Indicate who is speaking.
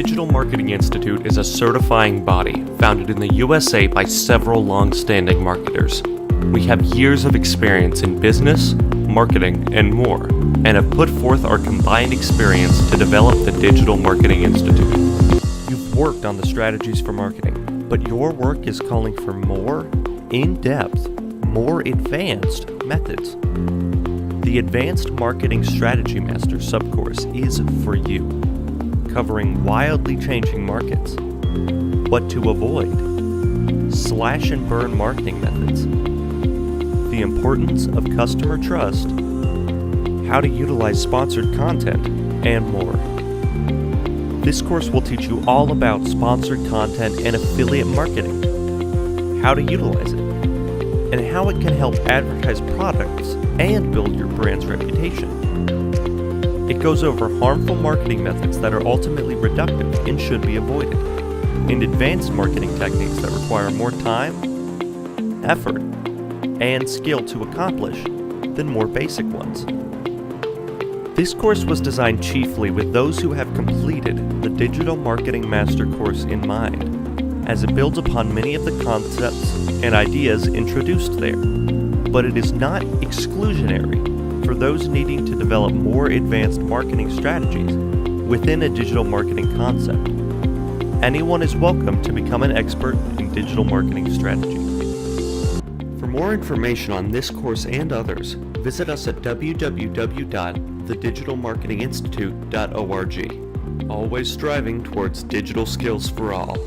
Speaker 1: Digital Marketing Institute is a certifying body founded in the USA by several long-standing marketers. We have years of experience in business, marketing, and more, and have put forth our combined experience to develop the Digital Marketing Institute. You've worked on the strategies for marketing, but your work is calling for more in-depth, more advanced methods. The Advanced Marketing Strategy Master subcourse is for you, covering wildly changing markets, what to avoid, slash and burn marketing methods, the importance of customer trust, how to utilize sponsored content, and more. This course will teach you all about sponsored content and affiliate marketing, how to utilize it, and how it can help advertise products and build your brand's reputation. It goes over harmful marketing methods that are ultimately reductive and should be avoided, and advanced marketing techniques that require more time, effort, and skill to accomplish than more basic ones. This course was designed chiefly with those who have completed the Digital Marketing Master course in mind, as it builds upon many of the concepts and ideas introduced there, but it is not exclusionary for those needing to develop more advanced marketing strategies within a digital marketing concept. Anyone is welcome to become an expert in digital marketing strategy. For more information on this course and others, visit us at www.thedigitalmarketinginstitute.org. Always striving towards digital skills for all.